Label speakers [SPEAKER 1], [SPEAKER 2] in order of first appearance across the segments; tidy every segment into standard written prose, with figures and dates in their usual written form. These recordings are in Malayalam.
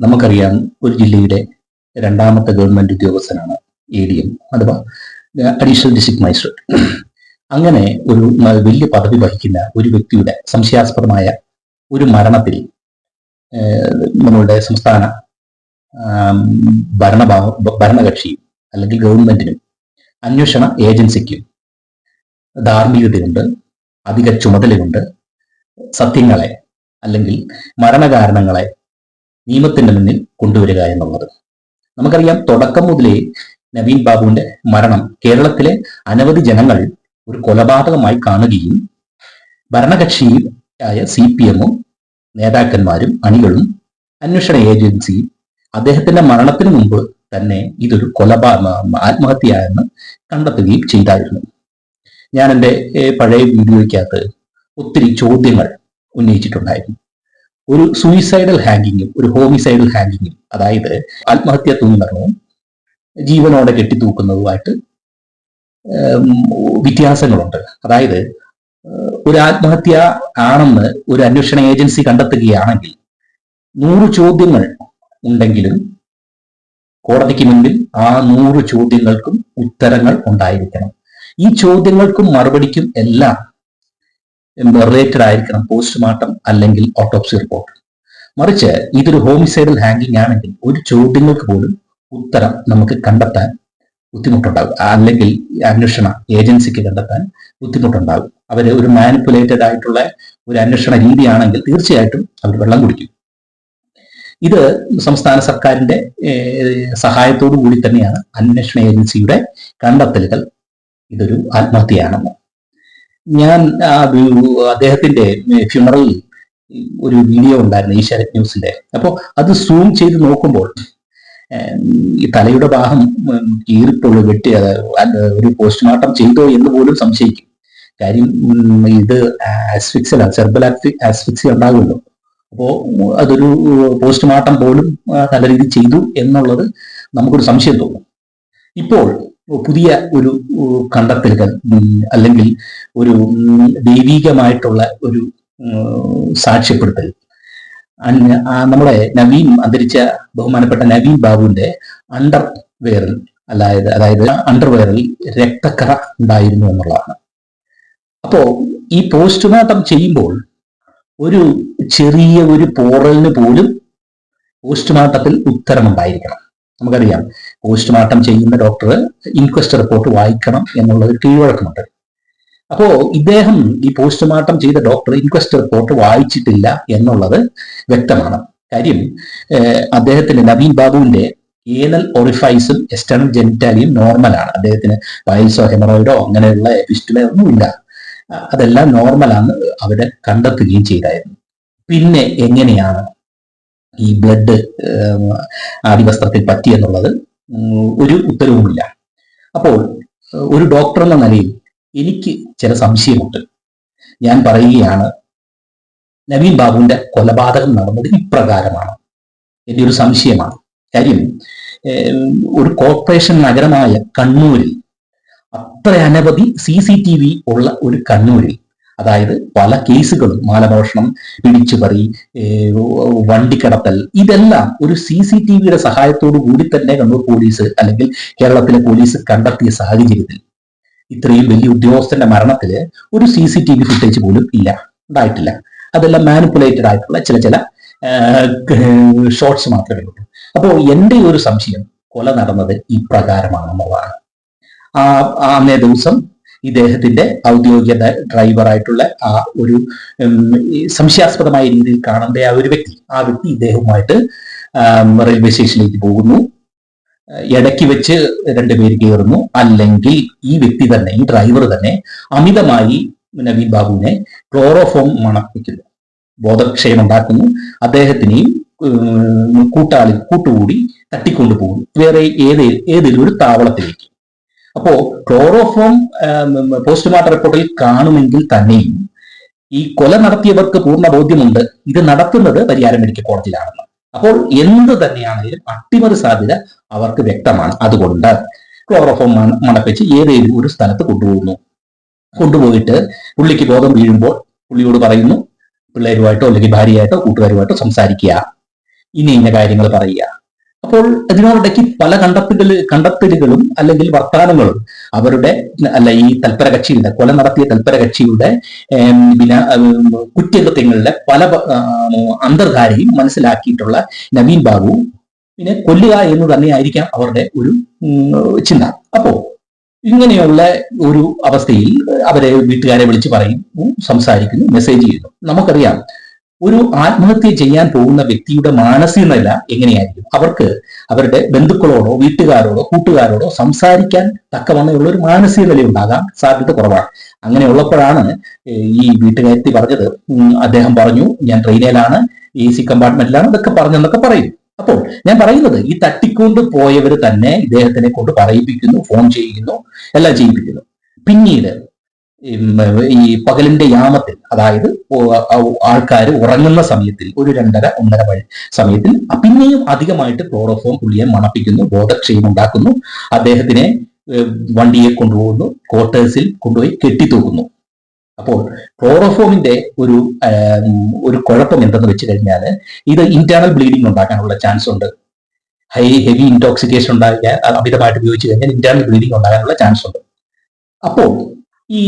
[SPEAKER 1] നമുക്കറിയാം, ഒരു ജില്ലയുടെ രണ്ടാമത്തെ ഗവൺമെന്റ് ഉദ്യോഗസ്ഥനാണ് ADM, അഥവാ അഡീഷണൽ ഡിസ്ട്രിക്ട് മജിസ്ട്രേറ്റ്. അങ്ങനെ ഒരു വലിയ പദവി വഹിക്കുന്ന ഒരു വ്യക്തിയുടെ സംശയാസ്പദമായ ഒരു മരണത്തിൽ നമ്മളുടെ സംസ്ഥാന ഭരണകക്ഷിയും അല്ലെങ്കിൽ ഗവൺമെന്റിനും അന്വേഷണ ഏജൻസിക്കും ധാർമ്മികതയുണ്ട്, അധിക ചുമതലയുണ്ട്. സത്യങ്ങളെ അല്ലെങ്കിൽ മരണകാരണങ്ങളെ നിയമത്തിന്റെ മുന്നിൽ കൊണ്ടുവരിക എന്നുള്ളത്. നമുക്കറിയാം, തുടക്കം മുതലേ നവീൻ ബാബുവിന്റെ മരണം കേരളത്തിലെ അനവധി ജനങ്ങൾ ഒരു കൊലപാതകമായി കാണുകയും ഭരണകക്ഷിയായ CPM-ഉം നേതാക്കന്മാരും അണികളും അന്വേഷണ ഏജൻസിയും അദ്ദേഹത്തിന്റെ മരണത്തിന് മുമ്പ് തന്നെ ഇതൊരു ആത്മഹത്യയെന്ന് കണ്ടെത്തുകയും ചെയ്തായിരുന്നു. ഞാൻ എൻ്റെ പഴയ വീഡിയോയ്ക്കകത്ത് ഒത്തിരി ചോദ്യങ്ങൾ ഉന്നയിച്ചിട്ടുണ്ടായിരുന്നു. ഒരു സൂയിസൈഡൽ ഹാങ്കിങ്ങും ഒരു ഹോമിസൈഡൽ ഹാങ്കിങ്ങും, അതായത് ആത്മഹത്യാ തൂങ്ങമരണവും ജീവനോടെ കെട്ടിത്തൂക്കുന്നതുമായിട്ട് വ്യത്യാസങ്ങളുണ്ട്. അതായത് ഒരു ആത്മഹത്യ ആണെന്ന് ഒരു അന്വേഷണ ഏജൻസി കണ്ടെത്തുകയാണെങ്കിൽ 100 ചോദ്യങ്ങൾ ഉണ്ടെങ്കിലും കോടതിക്ക് മുൻപിൽ ആ 100 ചോദ്യങ്ങൾക്കും ഉത്തരങ്ങൾ ഉണ്ടായിരിക്കണം. ഈ ചോദ്യങ്ങൾക്കും മറുപടിക്കും എല്ലാം റിലേറ്റഡ് ആയിരിക്കണം പോസ്റ്റ്മോർട്ടം അല്ലെങ്കിൽ ഓട്ടോപ്സി റിപ്പോർട്ട്. മറിച്ച് ഇതൊരു ഹോമിസൈഡൽ ഹാങ്കിങ് ആണെങ്കിൽ ഒരു ചോദ്യങ്ങൾക്ക് പോലും ഉത്തരം നമുക്ക് കണ്ടെത്താൻ ബുദ്ധിമുട്ടുണ്ടാകും, അല്ലെങ്കിൽ അന്വേഷണ ഏജൻസിക്ക് കണ്ടെത്താൻ ബുദ്ധിമുട്ടുണ്ടാകും. അവർ ഒരു മാനിപ്പുലേറ്റഡ് ആയിട്ടുള്ള ഒരു അന്വേഷണ രീതിയാണെങ്കിൽ തീർച്ചയായിട്ടും അവർ വെള്ളം കുടിക്കും. ഇത് സംസ്ഥാന സർക്കാരിന്റെ സഹായത്തോടു കൂടി തന്നെയാണ് അന്വേഷണ ഏജൻസിയുടെ കണ്ടെത്തലുകൾ ഇതൊരു ആത്മഹത്യയാണെന്ന്. ഞാൻ അദ്ദേഹത്തിന്റെ ഫ്യൂണറലിൽ ഒരു വീഡിയോ ഉണ്ടായിരുന്നു ഏഷ്യാനെറ്റ് ന്യൂസിന്റെ. അപ്പോൾ അത് സൂം ചെയ്ത് നോക്കുമ്പോൾ ഈ തലയുടെ ഭാഗം കീറിപ്പൊള്ളു വെട്ടി ഒരു പോസ്റ്റ്മോർട്ടം ചെയ്തോ എന്ന് പോലും സംശയിക്കും. കാര്യം ഇത് ആസ്ഫിക്സിയ, സെർബൽ ആസ്ഫിക്സിയ ഉണ്ടാകുമല്ലോ. അപ്പോൾ അതൊരു പോസ്റ്റ്മോർട്ടം പോലും നല്ല രീതിയിൽ ചെയ്തു എന്നുള്ളത് നമുക്കൊരു സംശയം തോന്നും. ഇപ്പോൾ പുതിയ ഒരു കണ്ടെത്തലുകൾ അല്ലെങ്കിൽ ഒരു ദൈവീകമായിട്ടുള്ള ഒരു സാക്ഷ്യപ്പെടുത്തൽ നമ്മുടെ അന്തരിച്ച ബഹുമാനപ്പെട്ട നവീൻ ബാബുവിന്റെ അണ്ടർവെയറിൽ അതായത് അണ്ടർവെയറിൽ രക്തക്കറ ഉണ്ടായിരുന്നു എന്നുള്ളതാണ്. അപ്പോ ഈ പോസ്റ്റ്മോർട്ടം ചെയ്യുമ്പോൾ ഒരു ചെറിയ ഒരു പോറലിന് പോലും പോസ്റ്റ്മോർട്ടത്തിൽ ഉത്തരമുണ്ടായിരിക്കണം. നമുക്കറിയാം, പോസ്റ്റ്മോർട്ടം ചെയ്യുന്ന ഡോക്ടർ ഇൻക്വസ്റ്റ് റിപ്പോർട്ട് വായിക്കണം എന്നുള്ള ഒരു കീഴ്വഴക്കമുണ്ട്. അപ്പോ ഇദ്ദേഹം, ഈ പോസ്റ്റ്മോർട്ടം ചെയ്ത ഡോക്ടർ ഇൻക്വസ്റ്റ് റിപ്പോർട്ട് വായിച്ചിട്ടില്ല എന്നുള്ളത് വ്യക്തമാണ്. കാര്യം അദ്ദേഹത്തിന്റെ നവീൻ ബാബുവിന്റെ ഏനൽ ഒറിഫൈസും എക്സ്റ്റേണൽ ജെനിറ്റാലിയും നോർമലാണ്. അദ്ദേഹത്തിന് പൈൽസോ ഹെമറോയിഡോ അങ്ങനെയുള്ള ഫിസ്റ്റുലോ ഒന്നുമില്ല. അതെല്ലാം നോർമലാന്ന് അവരെ കണ്ടെത്തുകയും ചെയ്തായിരുന്നു. പിന്നെ എങ്ങനെയാണ് ഈ ബ്ലഡ് അടിവസ്ത്രത്തിൽ പറ്റിയെന്നുള്ളത് ഒരു ഉത്തരവുമില്ല. അപ്പോൾ ഒരു ഡോക്ടർ എന്ന നിലയിൽ എനിക്ക് ചില സംശയമുണ്ട്. ഞാൻ പറയുകയാണ്, നവീൻ ബാബുവിന്റെ കൊലപാതകം നടന്നത് ഇപ്രകാരമാണ്. എൻ്റെ ഒരു സംശയമാണ്. കാര്യം ഒരു കോർപ്പറേഷൻ നഗരമായ കണ്ണൂരിൽ അത്ര അനവധി CCTV ഉള്ള ഒരു കണ്ണൂരിൽ, അതായത് പല കേസുകളും മാലമോഷണം, പിടിച്ചുപറി, വണ്ടിക്കടത്തൽ, ഇതെല്ലാം ഒരു CCTVയുടെ സഹായത്തോടു കൂടി തന്നെ കണ്ണൂർ പോലീസ് അല്ലെങ്കിൽ കേരളത്തിലെ പോലീസ് കണ്ടെത്തിയ സാഹചര്യത്തിൽ ഇത്രയും വലിയ ഉദ്യോഗസ്ഥന്റെ മരണത്തില് ഒരു CCTV ഫുട്ടേജ് പോലും ഉണ്ടായിട്ടില്ല. അതെല്ലാം മാനിപ്പുലേറ്റഡ് ആയിട്ടുള്ള ചില ഷോർട്സ് മാത്രമേ ഉള്ളൂ. അപ്പോൾ എൻ്റെ ഒരു സംശയം, കൊല നടന്നത് ഇപ്രകാരമാണെന്നുള്ളതാണ്. അന്നേ ദിവസം ഇദ്ദേഹത്തിന്റെ ഔദ്യോഗിക ഡ്രൈവറായിട്ടുള്ള ആ ഒരു സംശയാസ്പദമായ രീതിയിൽ കാണേണ്ട ആ വ്യക്തി ഇദ്ദേഹവുമായിട്ട് റെയിൽവേ സ്റ്റേഷനിലേക്ക് പോകുന്നു. ഇടയ്ക്ക് വെച്ച് 2 പേര് കയറുന്നു. അല്ലെങ്കിൽ ഈ വ്യക്തി തന്നെ, ഈ ഡ്രൈവർ തന്നെ അമിതമായി നവീൻ ബാബുവിനെ ക്ലോറോഫോം മണപ്പിക്കുന്നു, ബോധക്ഷയം ഉണ്ടാക്കുന്നു. അദ്ദേഹത്തിനെയും കൂട്ടുകൂടി തട്ടിക്കൊണ്ടുപോകുന്നു വേറെ ഏതെങ്കിലും ഒരു താവളത്തിലേക്ക്. അപ്പോ ക്ലോറോഫോം പോസ്റ്റ്മോർട്ടം റിപ്പോർട്ടിൽ കാണുമെങ്കിൽ തന്നെയും ഈ കൊല നടത്തിയവർക്ക് പൂർണ്ണ ബോധ്യമുണ്ട് ഇത് നടത്തുന്നത് പരിയാരം മെഡിക്കൽ കോളേജിലാണെന്ന്. അപ്പോൾ എന്ത് തന്നെയാണെങ്കിലും അട്ടിമറി സാധ്യത അവർക്ക് വ്യക്തമാണ്. അതുകൊണ്ട് ക്ലോറോഫോം മണപ്പിച്ച് ഏതെങ്കിലും ഒരു സ്ഥലത്ത് കൊണ്ടുപോയിട്ട് പുള്ളിക്ക് ബോധം വീഴുമ്പോൾ പുള്ളിയോട് പറയുന്നു, പിള്ളേരുമായിട്ടോ അല്ലെങ്കിൽ ഭാര്യയായിട്ടോ കൂട്ടുകാരുമായിട്ടോ സംസാരിക്കുക. ഇനി ഇന്ന കാര്യങ്ങൾ പറയുക. അപ്പോൾ ഇതിനോടിടയ്ക്ക് പല കണ്ടെത്തലുകളും അല്ലെങ്കിൽ വർത്തമാനങ്ങളും അവരുടെ ഈ തൽപര കക്ഷിയുടെ കൊല നടത്തിയ തൽപര കക്ഷിയുടെ പിന്നെ കുറ്റകൃത്യങ്ങളുടെ പല അന്തർധാരയും മനസ്സിലാക്കിയിട്ടുള്ള നവീൻ ബാബു പിന്നെ കൊല്ലുക എന്ന് തന്നെയായിരിക്കാം അവരുടെ ഒരു ചിന്ത. അപ്പോ ഇങ്ങനെയുള്ള ഒരു അവസ്ഥയിൽ അവരെ വീട്ടുകാരെ വിളിച്ച് പറയുന്നു, സംസാരിക്കുന്നു, മെസ്സേജ് ചെയ്യുന്നു. നമുക്കറിയാം ഒരു ആത്മഹത്യ ചെയ്യാൻ പോകുന്ന വ്യക്തിയുടെ മാനസിക നില എങ്ങനെയായിരിക്കും. അവർക്ക് അവരുടെ ബന്ധുക്കളോടോ വീട്ടുകാരോടോ കൂട്ടുകാരോടോ സംസാരിക്കാൻ തക്കവണ്ണമുള്ള ഒരു മാനസിക നില ഉണ്ടാകാൻ സാധ്യത കുറവാണ്. അങ്ങനെയുള്ളപ്പോഴാണ് ഈ വീട്ടുകാരത്തി പറഞ്ഞത്, അദ്ദേഹം പറഞ്ഞു ഞാൻ ട്രെയിനിലാണ്, AC കമ്പാർട്ട്മെന്റിലാണ്, ഇതൊക്കെ പറഞ്ഞെന്നൊക്കെ പറയും. അപ്പോൾ ഞാൻ പറയുന്നത് ഈ തട്ടിക്കൊണ്ട് പോയവർ തന്നെ ഇദ്ദേഹത്തിനെ കൊണ്ട് പറയിപ്പിക്കുന്നു, ഫോൺ ചെയ്യുന്നു, എല്ലാം ചെയ്യിപ്പിക്കുന്നു. പിന്നീട് ഈ പകലിന്റെ യാമത്തിൽ, അതായത് ആൾക്കാർ ഉറങ്ങുന്ന സമയത്തിൽ, ഒരു 2:30-1:30 വഴി സമയത്തിൽ പിന്നെയും അധികമായിട്ട് ക്ലോറോഫോം പുള്ളിയെ മണപ്പിക്കുന്നു, ബോധക്ഷയം ഉണ്ടാക്കുന്നു, അദ്ദേഹത്തിനെ വണ്ടിയെ കൊണ്ടുപോകുന്നു, ക്വാർട്ടേഴ്സിൽ കൊണ്ടുപോയി കെട്ടിത്തൂക്കുന്നു. അപ്പോൾ ക്ലോറോഫോമിന്റെ ഒരു കുഴപ്പം എന്തെന്ന് വെച്ച് കഴിഞ്ഞാൽ ഇത് ഇന്റേണൽ ബ്ലീഡിംഗ് ഉണ്ടാക്കാനുള്ള ചാൻസ് ഉണ്ട്. ഹെവി ഇൻടോക്സിക്കേഷൻ ഉണ്ടാക്കാൻ അമിതമായിട്ട് ഉപയോഗിച്ച് കഴിഞ്ഞാൽ ഇന്റേണൽ ബ്ലീഡിംഗ് ഉണ്ടാകാനുള്ള ചാൻസ് ഉണ്ട്. അപ്പോൾ ഈ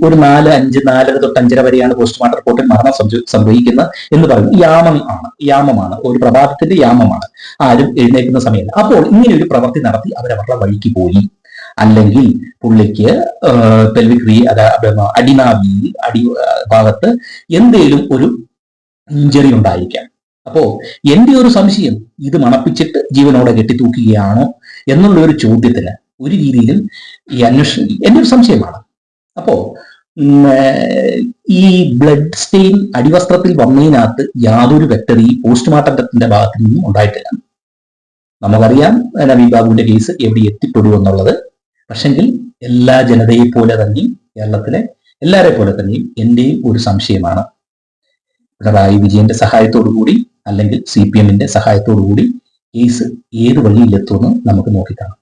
[SPEAKER 1] ഒരു 4:05 തൊട്ട് 5:30 വരെയാണ് പോസ്റ്റ്മോർട്ടം റിപ്പോർട്ടിൽ മരണം സംഭവിക്കുന്നത് എന്ന് പറയും. യാമമാണ്, ഒരു പ്രഭാതത്തിന്റെ യാമമാണ്, ആരും എഴുന്നേൽക്കുന്ന സമയമല്ല. അപ്പോൾ ഇങ്ങനെ ഒരു പ്രവൃത്തി നടത്തി അവരവരുടെ വഴിക്ക് പോയി. അല്ലെങ്കിൽ പുള്ളിക്ക് പെൽവിക് അടിനാവിയിൽ ഭാഗത്ത് എന്തേലും ഒരു ഇഞ്ചറി ഉണ്ടായിരിക്കാം. അപ്പോ എന്റെ ഒരു സംശയം, ഇത് മണപ്പിച്ചിട്ട് ജീവനോടെ കെട്ടിത്തൂക്കുകയാണോ എന്നുള്ള ഒരു ചോദ്യത്തിന് ഒരു രീതിയിലും ഈ എന്റെ ഒരു സംശയമാണ്. അപ്പോ ഈ ബ്ലഡ് സ്റ്റെയിൻ അടിവസ്ത്രത്തിൽ വന്നതിനകത്ത് യാതൊരു വ്യക്തതയും പോസ്റ്റ്മോർട്ടത്തിന്റെ ഭാഗത്തു നിന്നും ഉണ്ടായിട്ടില്ല. നമുക്കറിയാം നവീൻ ബാബുവിന്റെ കേസ് എവിടെ എത്തിപ്പെടുമെന്നുള്ളത്. പക്ഷെങ്കിൽ എല്ലാ ജനതയെ പോലെ തന്നെയും, കേരളത്തിലെ എല്ലാരെ പോലെ തന്നെയും എന്റെയും ഒരു സംശയമാണ്, പിണറായി വിജയന്റെ സഹായത്തോടുകൂടി അല്ലെങ്കിൽ CPM-ന്റെ സഹായത്തോടുകൂടി കേസ് ഏത് വഴിയിലെത്തുമെന്ന് നമുക്ക് നോക്കിക്കാണാം.